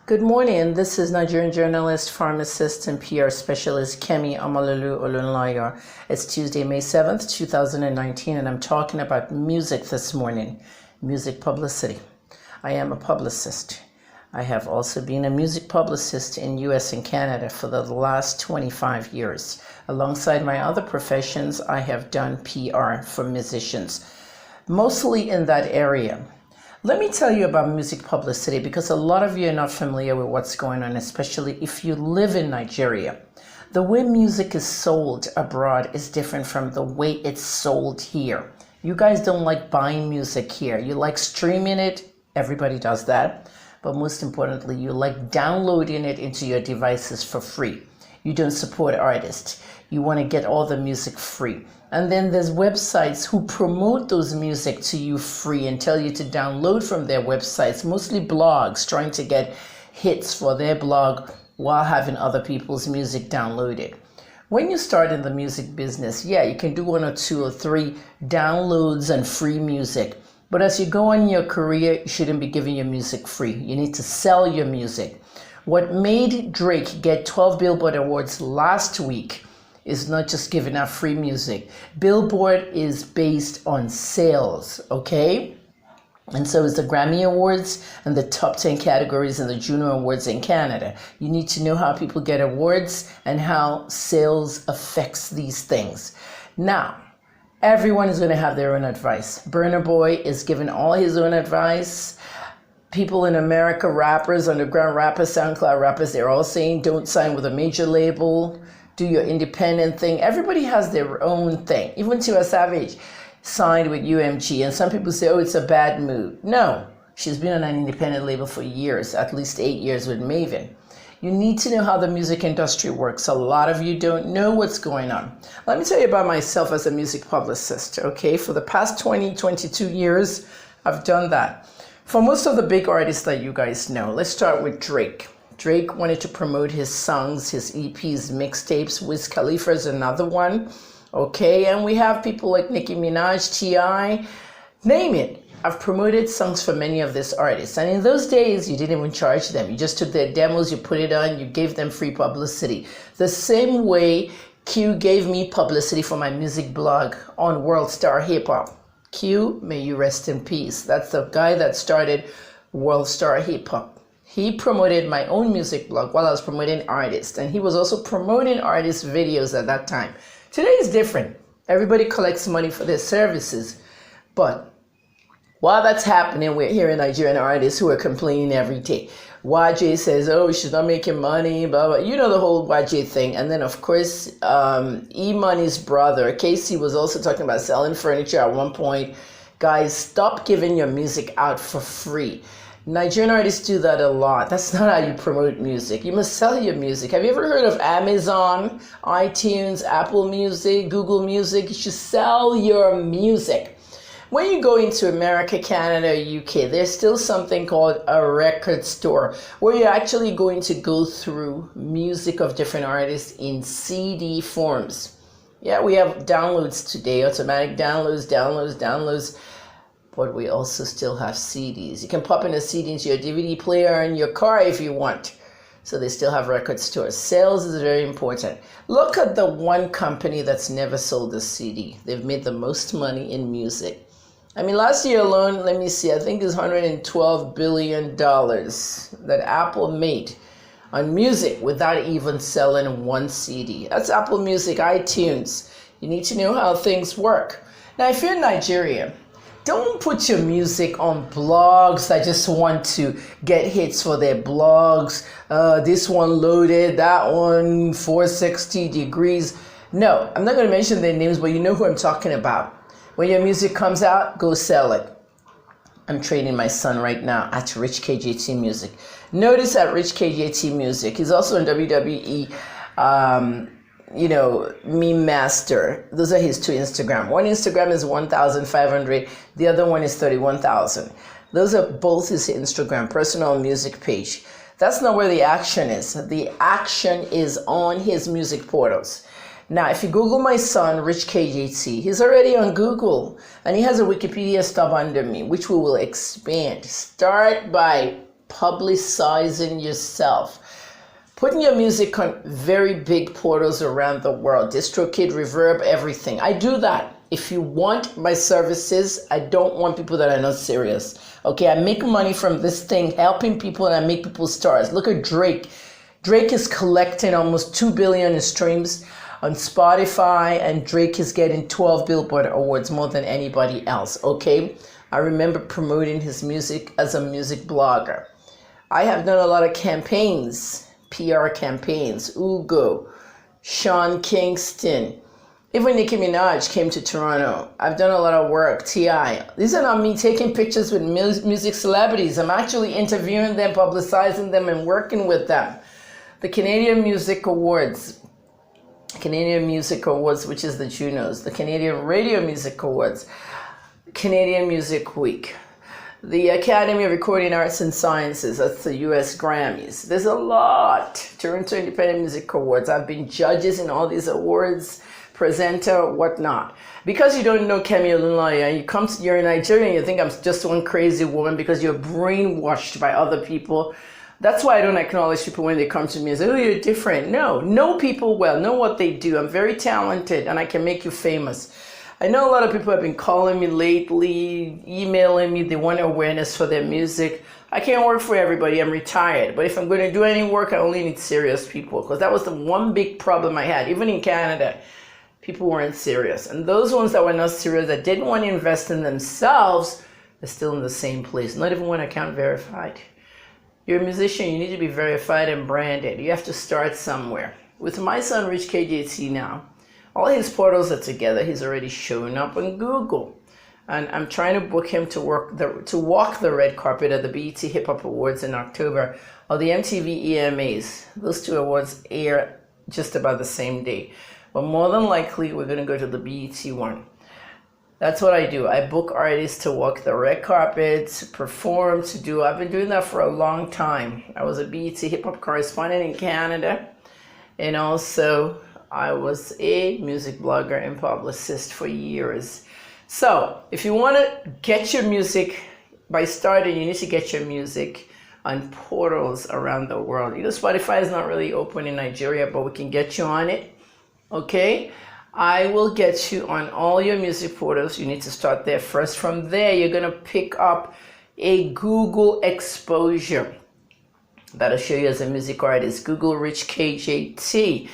Good morning. This is Nigerian journalist, pharmacist, and PR specialist Kemi Amalulu Olunlayo. It's Tuesday, May 7th, 2019, and I'm talking about music this morning, music publicity. I am a publicist. I have also been a music publicist in US and Canada for the last 25 years. Alongside my other professions, I have done PR for musicians, mostly in that area. Let me tell you about music publicity because a lot of you are not familiar with what's going on, especially if you live in Nigeria. The way music is sold abroad is different from the way it's sold here. You guys don't like buying music here. You like streaming it. Everybody does that. But most importantly, you like downloading it into your devices for free. You don't support artists. You want to get all the music free. And then there's websites who promote those music to you free and tell you to download from their websites, mostly blogs, trying to get hits for their blog while having other people's music downloaded. When you start in the music business, yeah, you can do 1 or 2 or 3 downloads and free music. But as you go on in your career, you shouldn't be giving your music free. You need to sell your music. What made Drake get 12 Billboard Awards last week is not just giving out free music. Billboard is based on sales, okay? And so is the Grammy Awards and the top 10 categories in the Juno Awards in Canada. You need to know how people get awards and how sales affects these things. Now, everyone is going to have their own advice. Burna Boy is giving all his own advice. People in America, rappers, underground rappers, SoundCloud rappers, they're all saying don't sign with a major label. Do your independent thing. Everybody has their own thing. Even Tiwa Savage signed with UMG, and some people say, oh, it's a bad move. No, she's been on an independent label for years, at least 8 years with Maven. You need to know how the music industry works. A lot of you don't know what's going on. Let me tell you about myself as a music publicist, okay? For the past 22 years, I've done that. For most of the big artists that you guys know, let's start with Drake. Drake wanted to promote his songs, his EPs, mixtapes. Wiz Khalifa is another one. Okay, and we have people like Nicki Minaj, T.I., name it. I've promoted songs for many of these artists. And in those days, you didn't even charge them. You just took their demos, you put it on, you gave them free publicity. The same way Q gave me publicity for my music blog on World Star Hip Hop. Q, may you rest in peace. That's the guy that started World Star Hip Hop. He promoted my own music blog while I was promoting artists, and he was also promoting artists' videos at that time. Today is different. Everybody collects money for their services. But while that's happening, we're hearing Nigerian artists who are complaining every day. YJ says, oh, she's not making money, blah, blah. You know the whole YJ thing. And then, of course, E-Money's brother, Casey, was also talking about selling furniture at one point. Guys, stop giving your music out for free. Nigerian artists do that a lot. That's not how you promote music. You must sell your music. Have you ever heard of Amazon, iTunes, Apple Music, Google Music? You should sell your music. When you go into America, Canada, UK, there's still something called a record store where you're actually going to go through music of different artists in CD forms. Yeah, we have downloads today, automatic downloads. But we also still have CDs. You can pop in a CD into your DVD player in your car if you want. So they still have record stores. Sales is very important. Look at the one company that's never sold a CD. They've made the most money in music. I mean, last year alone, let me see, I think it's $112 billion that Apple made on music without even selling one CD. That's Apple Music, iTunes. You need to know how things work. Now, if you're in Nigeria, don't put your music on blogs that just want to get hits for their blogs. This one loaded, that one 460 degrees. No, I'm not going to mention their names, but you know who I'm talking about. When your music comes out, go sell it. I'm training my son right now at Rich KJT Music. Notice at Rich KJT Music, he's also in WWE. Meme Master. Those are his 2 Instagram. One Instagram is 1,500. The other one is 31,000. Those are both his Instagram, personal music page. That's not where the action is. The action is on his music portals. Now, if you Google my son, Rich KJT, he's already on Google. And he has a Wikipedia stub under me, which we will expand. Start by publicizing yourself. Putting your music on very big portals around the world. DistroKid, Reverb, everything. I do that. If you want my services, I don't want people that are not serious. Okay, I make money from this thing, helping people, and I make people stars. Look at Drake. Drake is collecting almost 2 billion in streams on Spotify, and Drake is getting 12 Billboard awards, more than anybody else. Okay, I remember promoting his music as a music blogger. I have done a lot of campaigns. PR campaigns, Ugo, Sean Kingston, even Nicki Minaj came to Toronto. I've done a lot of work, T.I. These are not me taking pictures with music celebrities. I'm actually interviewing them, publicizing them, and working with them. The Canadian Music Awards, which is the Junos, the Canadian Radio Music Awards, Canadian Music Week, the Academy of Recording Arts and Sciences, that's the US Grammys. There's a lot. Toronto Independent Music Awards. I've been judges in all these awards, presenter, whatnot. Because you don't know Kemi Olunloyo, you're in Nigeria and you think I'm just one crazy woman because you're brainwashed by other people. That's why I don't acknowledge people when they come to me and say, oh, you're different. No, know people well, know what they do. I'm very talented and I can make you famous. I know a lot of people have been calling me lately, emailing me, they want awareness for their music. I can't work for everybody, I'm retired. But if I'm going to do any work, I only need serious people. Because that was the one big problem I had. Even in Canada, people weren't serious. And those ones that were not serious, that didn't want to invest in themselves, are still in the same place. Not even one account verified. You're a musician, you need to be verified and branded. You have to start somewhere. With my son, Rich KJT now, all his portals are together. He's already shown up on Google. And I'm trying to book him to walk the red carpet at the BET Hip Hop Awards in October, or the MTV EMAs. Those two awards air just about the same day. But more than likely, we're going to go to the BET one. That's what I do. I book artists to walk the red carpet, to perform, I've been doing that for a long time. I was a BET Hip Hop correspondent in Canada, and also I was a music blogger and publicist for years. So if you want to get your music, by starting, you need to get your music on portals around the world. You know, Spotify is not really open in Nigeria, but we can get you on it. Okay? I will get you on all your music portals. You need to start there first. From there, you're going to pick up a Google exposure. That'll show you as a music artist. Google Rich KJT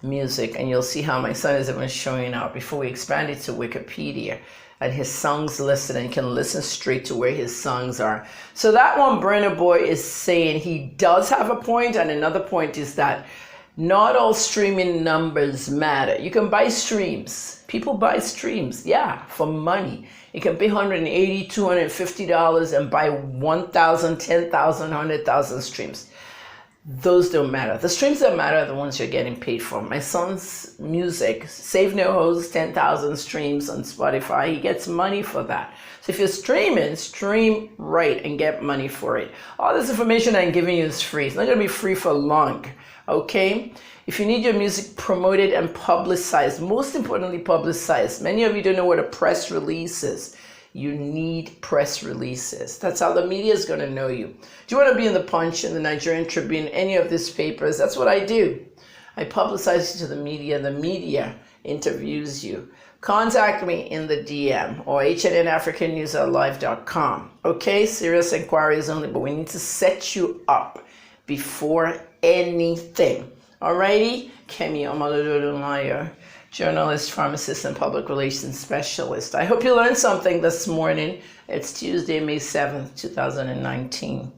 music, and you'll see how my son is even showing up before we expand it to Wikipedia and his songs listed, and you can listen straight to where his songs are. So that one, Burna Boy is saying he does have a point, and another point is that not all streaming numbers matter. You can buy streams. People buy streams, yeah, for money. You can pay $180, $250 and buy 1,000, 10,000, 100,000 streams. Those don't matter. The streams that matter are the ones you're getting paid for. My son's music, Save No Hoes, 10,000 streams on Spotify. He gets money for that. So if you're streaming, stream right and get money for it. All this information I'm giving you is free. It's not going to be free for long, okay? If you need your music promoted and publicized, most importantly publicized, many of you don't know what a press release is. You need press releases. That's how the media is going to know you. Do you want to be in the Punch, in the Nigerian Tribune, any of these papers? That's what I do. I publicize you to the media interviews you. Contact me in the DM or hnnafricannews@live.com. Okay, serious inquiries only, but we need to set you up before anything. Alrighty? Kemi Olunloyo, journalist, pharmacist, and public relations specialist. I hope you learned something this morning. It's Tuesday, May 7th, 2019.